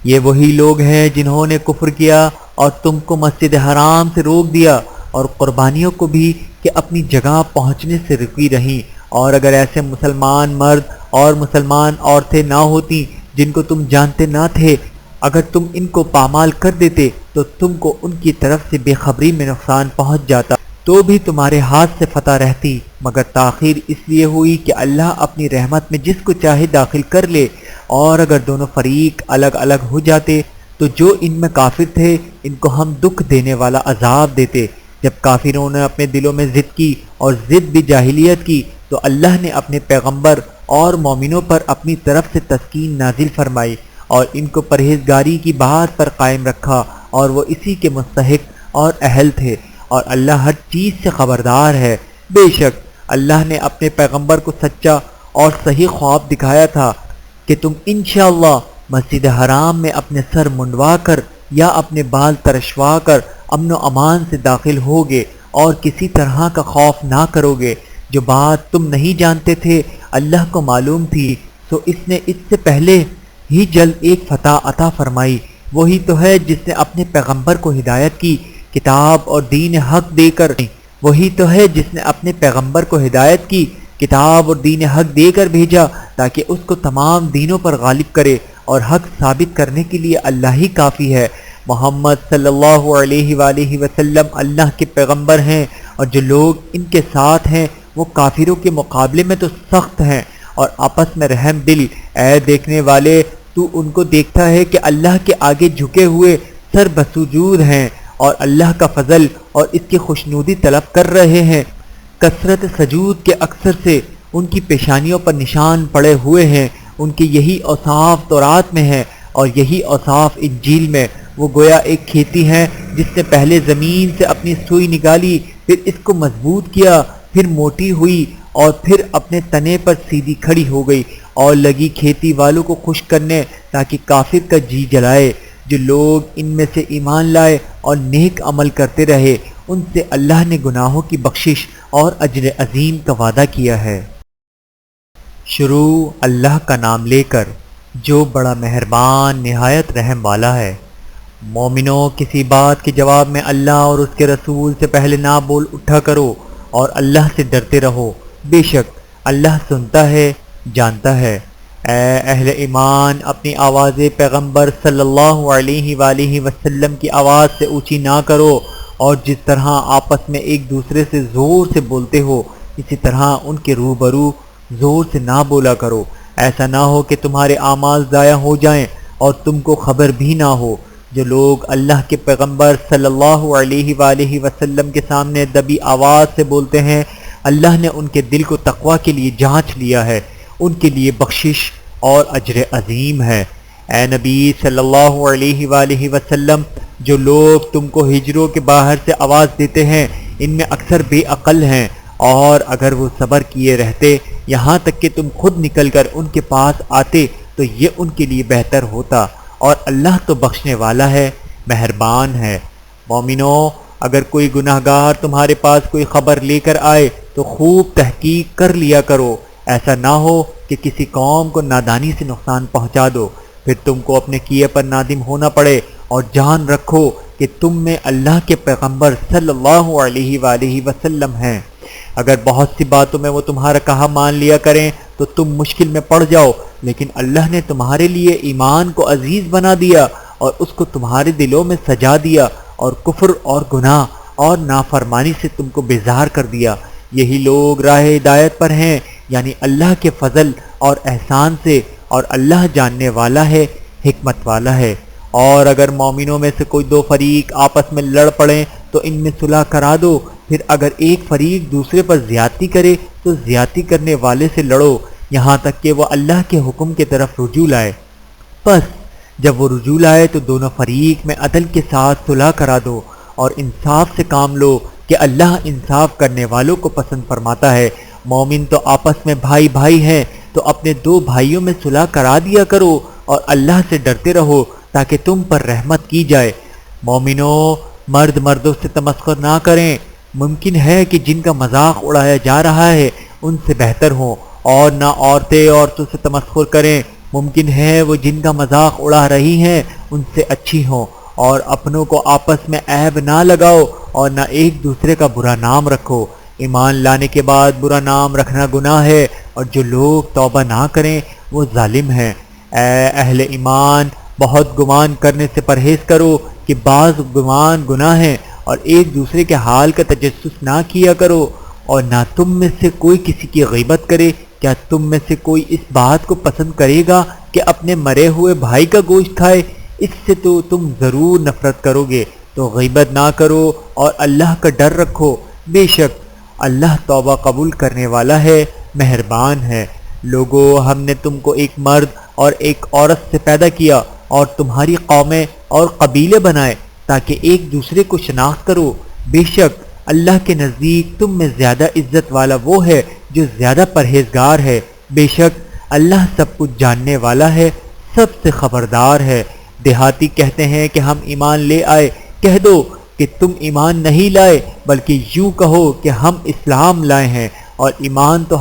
یہ وہی لوگ ہیں جنہوں نے کفر کیا اور تم کو مسجد حرام سے روک دیا، اور قربانیوں کو بھی کہ اپنی جگہ پہنچنے سے رکی رہیں، اور اگر ایسے مسلمان مرد اور مسلمان عورتیں نہ ہوتی جن کو تم جانتے نہ تھے، اگر تم ان کو پامال کر دیتے تو تم کو ان کی طرف سے بے خبری میں نقصان پہنچ جاتا، تو بھی تمہارے ہاتھ سے فتح رہتی، مگر تاخیر اس لیے ہوئی کہ اللہ اپنی رحمت میں جس کو چاہے داخل کر لے۔ اور اگر دونوں فریق الگ الگ ہو جاتے تو جو ان میں کافر تھے ان کو ہم دکھ دینے والا عذاب دیتے۔ جب کافروں نے اپنے دلوں میں ضد کی اور ضد بھی جاہلیت کی تو اللہ نے اپنے پیغمبر اور مومنوں پر اپنی طرف سے تسکین نازل فرمائی اور ان کو پرہیزگاری کی بات پر قائم رکھا، اور وہ اسی کے مستحق اور اہل تھے، اور اللہ ہر چیز سے خبردار ہے۔ بے شک اللہ نے اپنے پیغمبر کو سچا اور صحیح خواب دکھایا تھا کہ تم انشاءاللہ مسجد حرام میں اپنے سر منڈوا کر یا اپنے بال ترشوا کر امن و امان سے داخل ہوگے اور کسی طرح کا خوف نہ کرو گے۔ جو بات تم نہیں جانتے تھے اللہ کو معلوم تھی، سو اس نے اس سے پہلے ہی جلد ایک فتح عطا فرمائی۔ وہی تو ہے جس نے اپنے پیغمبر کو ہدایت کی کتاب اور دین حق دے کر، وہی تو ہے جس نے اپنے پیغمبر کو ہدایت کی کتاب اور دین حق دے کر بھیجا تاکہ اس کو تمام دینوں پر غالب کرے، اور حق ثابت کرنے کے لیے اللہ ہی کافی ہے۔ محمد صلی اللہ علیہ وآلہ وسلم اللہ کے پیغمبر ہیں، اور جو لوگ ان کے ساتھ ہیں وہ کافروں کے مقابلے میں تو سخت ہیں اور آپس میں رحم دل۔ اے دیکھنے والے، تو ان کو دیکھتا ہے کہ اللہ کے آگے جھکے ہوئے سر بسجود ہیں اور اللہ کا فضل اور اس کی خوشنودی طلب کر رہے ہیں۔ کثرت سجود کے اکثر سے ان کی پیشانیوں پر نشان پڑے ہوئے ہیں۔ ان کے یہی اوصاف تورات میں ہیں اور یہی اوصاف انجیل میں۔ وہ گویا ایک کھیتی ہے جس نے پہلے زمین سے اپنی سوئی نکالی، پھر اس کو مضبوط کیا، پھر موٹی ہوئی اور پھر اپنے تنے پر سیدھی کھڑی ہو گئی، اور لگی کھیتی والوں کو خوش کرنے تاکہ کافر کا جی جلائے۔ جو لوگ ان میں سے ایمان لائے اور نیک عمل کرتے رہے ان سے اللہ نے گناہوں کی بخشش اور اجر عظیم کا وعدہ کیا ہے۔ شروع اللہ کا نام لے کر جو بڑا مہربان نہایت رحم والا ہے۔ مومنوں، کسی بات کے جواب میں اللہ اور اس کے رسول سے پہلے نہ بول اٹھا کرو اور اللہ سے ڈرتے رہو، بے شک اللہ سنتا ہے، جانتا ہے۔ اے اہل ایمان، اپنی آواز پیغمبر صلی اللہ علیہ وآلہ وسلم کی آواز سے اونچی نہ کرو، اور جس طرح آپس میں ایک دوسرے سے زور سے بولتے ہو اسی طرح ان کے روبرو زور سے نہ بولا کرو، ایسا نہ ہو کہ تمہارے اعمال ضائع ہو جائیں اور تم کو خبر بھی نہ ہو۔ جو لوگ اللہ کے پیغمبر صلی اللہ علیہ وآلہ وسلم کے سامنے دبی آواز سے بولتے ہیں، اللہ نے ان کے دل کو تقوی کے لیے جانچ لیا ہے، ان کے لیے بخشش اور اجر عظیم ہے۔ اے نبی صلی اللہ علیہ وآلہ وسلم، جو لوگ تم کو ہجروں کے باہر سے آواز دیتے ہیں ان میں اکثر بے عقل ہیں، اور اگر وہ صبر کیے رہتے یہاں تک کہ تم خود نکل کر ان کے پاس آتے تو یہ ان کے لیے بہتر ہوتا، اور اللہ تو بخشنے والا ہے، مہربان ہے۔ مومنو، اگر کوئی گناہ گار تمہارے پاس کوئی خبر لے کر آئے تو خوب تحقیق کر لیا کرو، ایسا نہ ہو کہ کسی قوم کو نادانی سے نقصان پہنچا دو، پھر تم کو اپنے کیے پر نادم ہونا پڑے، اور جان رکھو کہ تم میں اللہ کے پیغمبر صلی اللہ علیہ وآلہ وسلم ہیں۔ اگر بہت سی باتوں میں وہ تمہارا کہا مان لیا کریں تو تم مشکل میں پڑ جاؤ، لیکن اللہ نے تمہارے لیے ایمان کو عزیز بنا دیا اور اس کو تمہارے دلوں میں سجا دیا، اور کفر اور گناہ اور نافرمانی سے تم کو بیزار کر دیا۔ یہی لوگ راہ ہدایت پر ہیں، یعنی اللہ کے فضل اور احسان سے، اور اللہ جاننے والا ہے، حکمت والا ہے۔ اور اگر مومنوں میں سے کوئی دو فریق آپس میں لڑ پڑیں تو ان میں صلح کرا دو، پھر اگر ایک فریق دوسرے پر زیادتی کرے تو زیادتی کرنے والے سے لڑو، یہاں تک کہ وہ اللہ کے حکم کی طرف رجوع لائے۔ پس جب وہ رجوع لائے تو دونوں فریق میں عدل کے ساتھ صلح کرا دو اور انصاف سے کام لو کہ اللہ انصاف کرنے والوں کو پسند فرماتا ہے۔ مومن تو آپس میں بھائی بھائی ہیں، تو اپنے دو بھائیوں میں صلح کرا دیا کرو اور اللہ سے ڈرتے رہو تاکہ تم پر رحمت کی جائے۔ مومنوں، مرد مردوں سے تمسخر نہ کریں، ممکن ہے کہ جن کا مذاق اڑایا جا رہا ہے ان سے بہتر ہوں، اور نہ عورتیں عورتوں سے تمسخر کریں، ممکن ہے وہ جن کا مذاق اڑا رہی ہیں ان سے اچھی ہوں، اور اپنوں کو آپس میں عیب نہ لگاؤ اور نہ ایک دوسرے کا برا نام رکھو۔ ایمان لانے کے بعد برا نام رکھنا گناہ ہے، اور جو لوگ توبہ نہ کریں وہ ظالم ہیں۔ اے اہل ایمان، بہت گمان کرنے سے پرہیز کرو کہ بعض گمان گناہ ہیں، اور ایک دوسرے کے حال کا تجسس نہ کیا کرو، اور نہ تم میں سے کوئی کسی کی غیبت کرے۔ کیا تم میں سے کوئی اس بات کو پسند کرے گا کہ اپنے مرے ہوئے بھائی کا گوشت کھائے؟ اس سے تو تم ضرور نفرت کرو گے، تو غیبت نہ کرو اور اللہ کا ڈر رکھو، بے شک اللہ توبہ قبول کرنے والا ہے، مہربان ہے۔ لوگو، ہم نے تم کو ایک مرد اور ایک عورت سے پیدا کیا اور تمہاری قومیں اور قبیلے بنائے تاکہ ایک دوسرے کو شناخت کرو، بے شک اللہ کے نزدیک تم میں زیادہ عزت والا وہ ہے جو زیادہ پرہیزگار ہے، بے شک اللہ سب کچھ جاننے والا ہے، سب سے خبردار ہے۔ دیہاتی کہتے ہیں کہ ہم ایمان لے آئے، کہہ دو کہ تم ایمان نہیں لائے بلکہ یوں کہو کہ ہم اسلام لائے ہیں، اور ایمان تو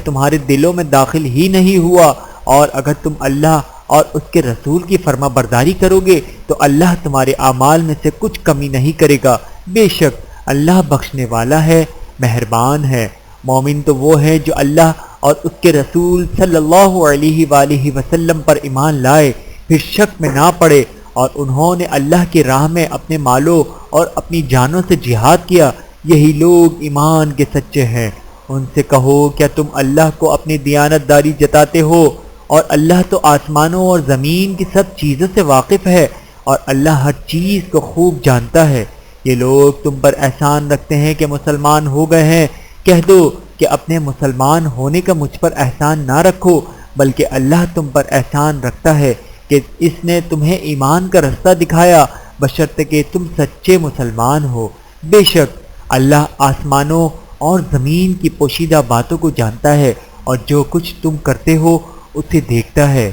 تمہارے دلوں میں داخل ہی نہیں ہوا، اور اگر تم اللہ اور اس کے رسول کی فرما برداری کرو گے تو اللہ تمہارے اعمال میں سے کچھ کمی نہیں کرے گا، بے شک اللہ بخشنے والا ہے، مہربان ہے۔ مومن تو وہ ہے جو اللہ اور اس کے رسول صلی اللہ علیہ وآلہ وسلم پر ایمان لائے، پھر شک میں نہ پڑے، اور انہوں نے اللہ کی راہ میں اپنے مالوں اور اپنی جانوں سے جہاد کیا، یہی لوگ ایمان کے سچے ہیں۔ ان سے کہو، کیا تم اللہ کو اپنی دیانت داری جتاتے ہو؟ اور اللہ تو آسمانوں اور زمین کی سب چیزوں سے واقف ہے، اور اللہ ہر چیز کو خوب جانتا ہے۔ یہ لوگ تم پر احسان رکھتے ہیں کہ مسلمان ہو گئے ہیں، کہہ دو کہ اپنے مسلمان ہونے کا مجھ پر احسان نہ رکھو، بلکہ اللہ تم پر احسان رکھتا ہے کہ اس نے تمہیں ایمان کا رستہ دکھایا، بشرطے کہ تم سچے مسلمان ہو۔ بے شک اللہ آسمانوں اور زمین کی پوشیدہ باتوں کو جانتا ہے، اور جو کچھ تم کرتے ہو اسے دیکھتا ہے۔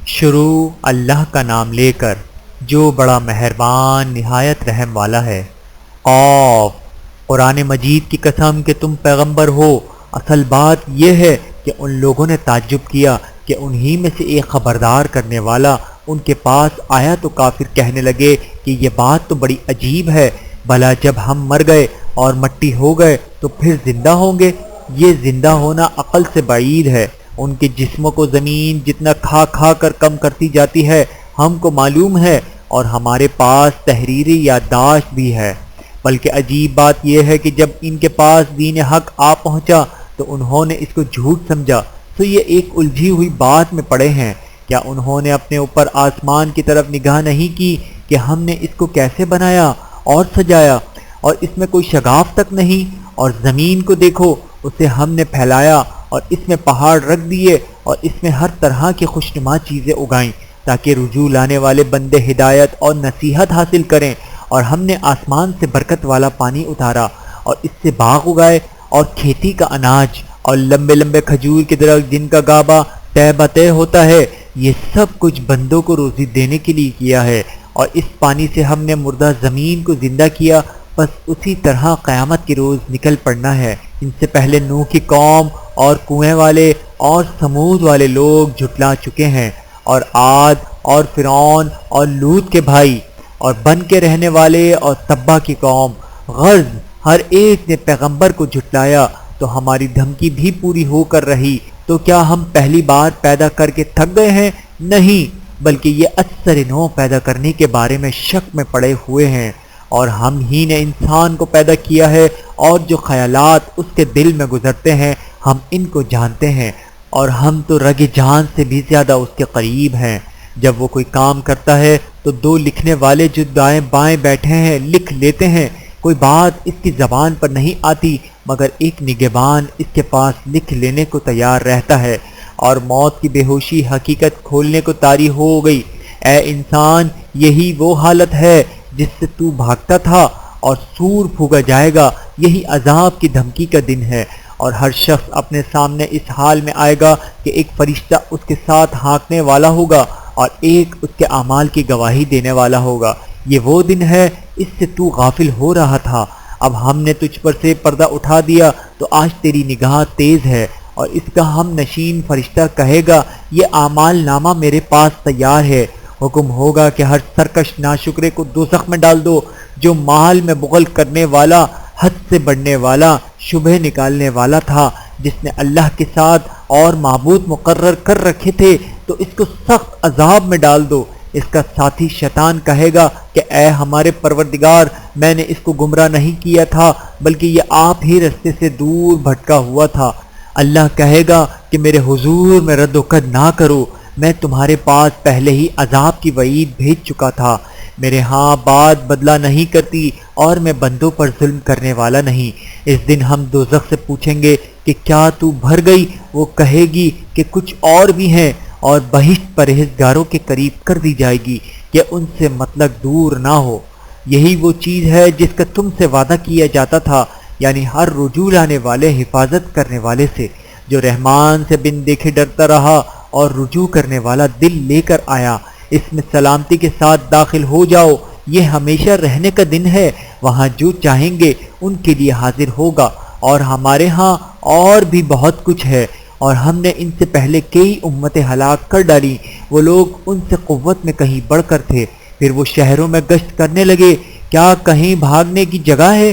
شروع اللہ کا نام لے کر جو بڑا مہربان نہایت رحم والا ہے۔ قاف، قرآن مجید کی قسم کہ تم پیغمبر ہو۔ اصل بات یہ ہے کہ ان لوگوں نے تعجب کیا کہ انہی میں سے ایک خبردار کرنے والا ان کے پاس آیا تو کافر کہنے لگے کہ یہ بات تو بڑی عجیب ہے، بھلا جب ہم مر گئے اور مٹی ہو گئے تو پھر زندہ ہوں گے؟ یہ زندہ ہونا عقل سے بعید ہے۔ ان کے جسموں کو زمین جتنا کھا کھا کر کم کرتی جاتی ہے ہم کو معلوم ہے، اور ہمارے پاس تحریری یادداشت بھی ہے۔ بلکہ عجیب بات یہ ہے کہ جب ان کے پاس دین حق آ پہنچا تو انہوں نے اس کو جھوٹ سمجھا، تو یہ ایک الجھی ہوئی بات میں پڑے ہیں۔ کیا انہوں نے اپنے اوپر آسمان کی طرف نگاہ نہیں کی کہ ہم نے اس کو کیسے بنایا اور سجایا، اور اس میں کوئی شگاف تک نہیں؟ اور زمین کو دیکھو، اسے ہم نے پھیلایا اور اس میں پہاڑ رکھ دیے اور اس میں ہر طرح کی خوشنما چیزیں اگائیں تاکہ رجوع لانے والے بندے ہدایت اور نصیحت حاصل کریں۔ اور ہم نے آسمان سے برکت والا پانی اتارا اور اس سے باغ اگائے اور کھیتی کا اناج اور لمبے لمبے کھجور کے درخت جن کا گابا طے بطے ہوتا ہے۔ یہ سب کچھ بندوں کو روزی دینے کے لیے کیا ہے۔ اور اس پانی سے ہم نے مردہ زمین کو زندہ کیا، بس اسی طرح قیامت کے روز نکل پڑنا ہے۔ ان سے پہلے نوح کی قوم اور کنویں والے اور سمود والے لوگ جھٹلا چکے ہیں، اور عاد اور فرعون اور لوط کے بھائی اور بن کے رہنے والے اور تبا کی قوم، غرض ہر ایک نے پیغمبر کو جھٹلایا، تو ہماری دھمکی بھی پوری ہو کر رہی۔ تو کیا ہم پہلی بار پیدا کر کے تھک گئے ہیں؟ نہیں، بلکہ یہ اکثر نو پیدا کرنے کے بارے میں شک میں پڑے ہوئے ہیں۔ اور ہم ہی نے انسان کو پیدا کیا ہے، اور جو خیالات اس کے دل میں گزرتے ہیں ہم ان کو جانتے ہیں، اور ہم تو رگ جان سے بھی زیادہ اس کے قریب ہیں۔ جب وہ کوئی کام کرتا ہے تو دو لکھنے والے جو دائیں بائیں بیٹھے ہیں لکھ لیتے ہیں۔ کوئی بات اس کی زبان پر نہیں آتی مگر ایک نگہبان اس کے پاس لکھ لینے کو تیار رہتا ہے۔ اور موت کی بے ہوشی حقیقت کھولنے کو طاری ہو گئی۔ اے انسان، یہی وہ حالت ہے جس سے تو بھاگتا تھا، اور سور پھونکا جائے گا۔ یہی عذاب کی دھمکی کا دن ہے، اور ہر شخص اپنے سامنے اس حال میں آئے گا کہ ایک فرشتہ اس کے ساتھ ہانکنے والا ہوگا اور ایک اس کے اعمال کی گواہی دینے والا ہوگا۔ یہ وہ دن ہے، اس سے تو غافل ہو رہا تھا، اب ہم نے تجھ پر سے پردہ اٹھا دیا تو آج تیری نگاہ تیز ہے۔ اور اس کا ہم نشین فرشتہ کہے گا، یہ اعمال نامہ میرے پاس تیار ہے۔ حکم ہوگا کہ ہر سرکش ناشکرے کو دوزخ میں ڈال دو، جو مال میں بخل کرنے والا، حد سے بڑھنے والا، شبہ نکالنے والا تھا، جس نے اللہ کے ساتھ اور معبود مقرر کر رکھے تھے، تو اس کو سخت عذاب میں ڈال دو۔ اس کا ساتھی شیطان کہے گا کہ اے ہمارے پروردگار، میں نے اس کو گمراہ نہیں کیا تھا بلکہ یہ آپ ہی رستے سے دور بھٹکا ہوا تھا۔ اللہ کہے گا کہ میرے حضور میں رد و قد نہ کرو، میں تمہارے پاس پہلے ہی عذاب کی وعید بھیج چکا تھا۔ میرے ہاں بات بدلہ نہیں کرتی، اور میں بندوں پر ظلم کرنے والا نہیں۔ اس دن ہم دوزخ سے پوچھیں گے کہ کیا تو بھر گئی؟ وہ کہے گی کہ کچھ اور بھی ہیں، اور بہشت پرہیزگاروں کے قریب کر دی جائے گی کہ ان سے مطلب دور نہ ہو۔ یہی وہ چیز ہے جس کا تم سے وعدہ کیا جاتا تھا، یعنی ہر رجوع لانے والے حفاظت کرنے والے سے، جو رحمان سے بن دیکھے ڈرتا رہا اور رجوع کرنے والا دل لے کر آیا۔ اس میں سلامتی کے ساتھ داخل ہو جاؤ، یہ ہمیشہ رہنے کا دن ہے، وہاں جو چاہیں گے ان کے لیے حاضر ہوگا، اور ہمارے ہاں اور بھی بہت کچھ ہے۔ اور ہم نے ان سے پہلے کئی امتیں ہلاک کر ڈالی، وہ لوگ ان سے قوت میں کہیں بڑھ کر تھے، پھر وہ شہروں میں گشت کرنے لگے، کیا کہیں بھاگنے کی جگہ ہے؟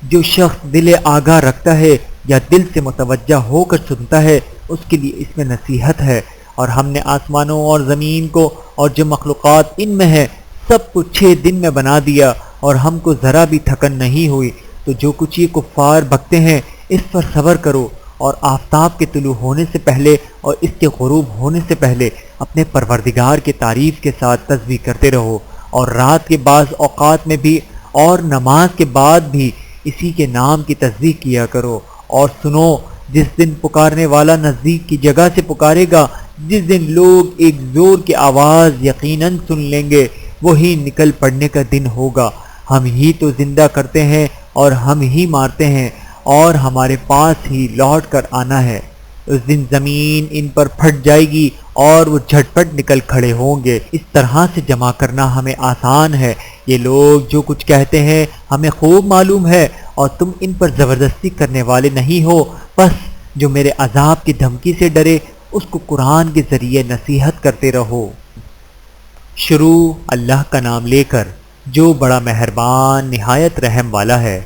جو شخص دل آگاہ رکھتا ہے یا دل سے متوجہ ہو کر سنتا ہے، اس کے لیے اس میں نصیحت ہے۔ اور ہم نے آسمانوں اور زمین کو اور جو مخلوقات ان میں ہے سب کو 6 دن میں بنا دیا، اور ہم کو ذرا بھی تھکن نہیں ہوئی۔ تو جو کچھ یہ کفار بکتے ہیں اس پر صبر کرو، اور آفتاب کے طلوع ہونے سے پہلے اور اس کے غروب ہونے سے پہلے اپنے پروردگار کے تعریف کے ساتھ تسبیح کرتے رہو، اور رات کے بعض اوقات میں بھی اور نماز کے بعد بھی اسی کے نام کی تسبیح کیا کرو۔ اور سنو، جس دن پکارنے والا نزدیک کی جگہ سے پکارے گا، جس دن لوگ ایک زور کی آواز یقیناً سن لیں گے، وہی نکل پڑنے کا دن ہوگا۔ ہم ہی تو زندہ کرتے ہیں اور ہم ہی مارتے ہیں، اور ہمارے پاس ہی لوٹ کر آنا ہے۔ اس دن زمین ان پر پھٹ جائے گی اور وہ جھٹ پٹ نکل کھڑے ہوں گے۔ اس طرح سے جمع کرنا ہمیں آسان ہے۔ یہ لوگ جو کچھ کہتے ہیں ہمیں خوب معلوم ہے، اور تم ان پر زبردستی کرنے والے نہیں ہو۔ بس جو میرے عذاب کی دھمکی سے ڈرے اس کو قرآن کے ذریعے نصیحت کرتے رہو۔ شروع اللہ کا نام لے کر جو بڑا مہربان نہایت رحم والا ہے۔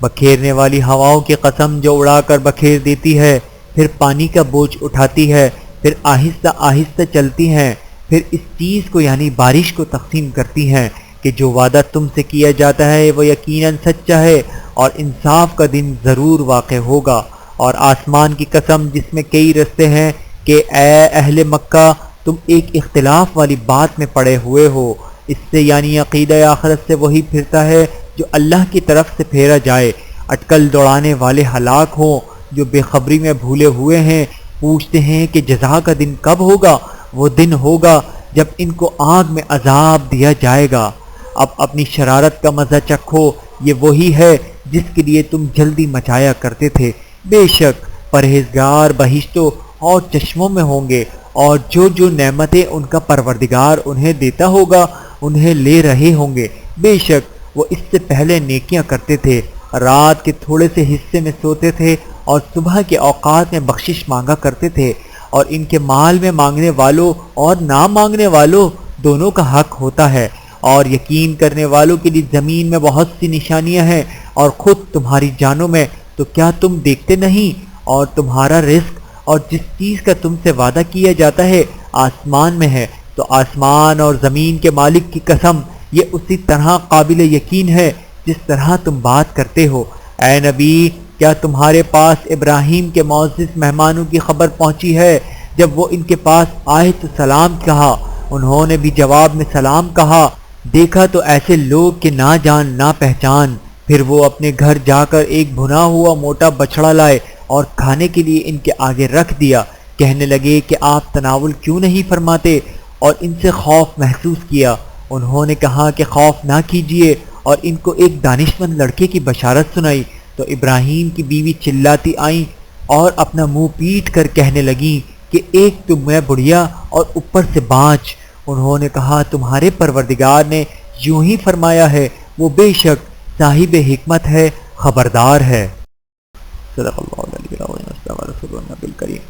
بکھیرنے والی ہواؤں کی قسم جو اڑا کر بکھیر دیتی ہے، پھر پانی کا بوجھ اٹھاتی ہے، پھر آہستہ آہستہ چلتی ہیں، پھر اس چیز کو یعنی بارش کو تقسیم کرتی ہیں کہ جو وعدہ تم سے کیا جاتا ہے وہ یقیناً سچا ہے اور انصاف کا دن ضرور واقع ہوگا۔ اور آسمان کی قسم جس میں کئی رستے ہیں کہ اے اہل مکہ تم ایک اختلاف والی بات میں پڑے ہوئے ہو، اس سے یعنی عقیدہ آخرت سے وہی پھرتا ہے جو اللہ کی طرف سے پھیرا جائے۔ اٹکل دوڑانے والے ہلاک ہوں جو بے خبری میں بھولے ہوئے ہیں، پوچھتے ہیں کہ جزا کا دن کب ہوگا؟ وہ دن ہوگا جب ان کو آگ میں عذاب دیا جائے گا۔ اب اپنی شرارت کا مزہ چکھو، یہ وہی ہے جس کے لیے تم جلدی مچایا کرتے تھے۔ بے شک پرہیزگار بہشتوں اور چشموں میں ہوں گے، اور جو نعمتیں ان کا پروردگار انہیں دیتا ہوگا انہیں لے رہے ہوں گے۔ بے شک وہ اس سے پہلے نیکیاں کرتے تھے، رات کے تھوڑے سے حصے میں سوتے تھے اور صبح کے اوقات میں بخشش مانگا کرتے تھے، اور ان کے مال میں مانگنے والوں اور نہ مانگنے والوں دونوں کا حق ہوتا ہے۔ اور یقین کرنے والوں کے لیے زمین میں بہت سی نشانیاں ہیں اور خود تمہاری جانوں میں، تو کیا تم دیکھتے نہیں؟ اور تمہارا رزق اور جس چیز کا تم سے وعدہ کیا جاتا ہے آسمان میں ہے، تو آسمان اور زمین کے مالک کی قسم یہ اسی طرح قابل یقین ہے جس طرح تم بات کرتے ہو۔ اے نبی کیا تمہارے پاس ابراہیم کے معزز مہمانوں کی خبر پہنچی ہے؟ جب وہ ان کے پاس آئے تو سلام کہا، انہوں نے بھی جواب میں سلام کہا۔ دیکھا تو ایسے لوگ کہ نہ جان نہ پہچان، پھر وہ اپنے گھر جا کر ایک بھنا ہوا موٹا بچڑا لائے اور کھانے کے لیے ان کے آگے رکھ دیا۔ کہنے لگے کہ آپ تناول کیوں نہیں فرماتے؟ اور ان سے خوف محسوس کیا۔ انہوں نے کہا کہ خوف نہ کیجیے، اور ان کو ایک دانشمند لڑکے کی بشارت سنائی تو ابراہیم کی بیوی چلاتی آئیں اور اپنا منہ پیٹ کر کہنے لگیں کہ ایک تو میں بڑھیا اور اوپر سے بانج۔ انہوں نے کہا تمہارے پروردگار نے یوں ہی فرمایا ہے، وہ بے شک صاحب حکمت ہے، خبردار ہے۔ صدق اللہ العلی العظیم، صدق رسول النبی الکریم۔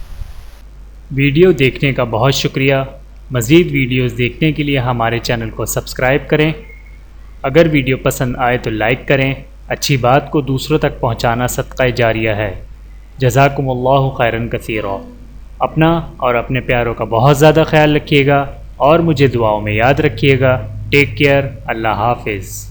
ویڈیو دیکھنے کا بہت شکریہ۔ مزید ویڈیوز دیکھنے کے لیے ہمارے چینل کو سبسکرائب کریں۔ اگر ویڈیو پسند آئے تو لائک کریں۔ اچھی بات کو دوسروں تک پہنچانا صدقہ جاریہ ہے۔ جزاکم اللہ خیرا کثیرا۔ اپنا اور اپنے پیاروں کا بہت زیادہ خیال رکھیے گا اور مجھے دعاؤں میں یاد رکھیے گا۔ Take care. اللہ حافظ۔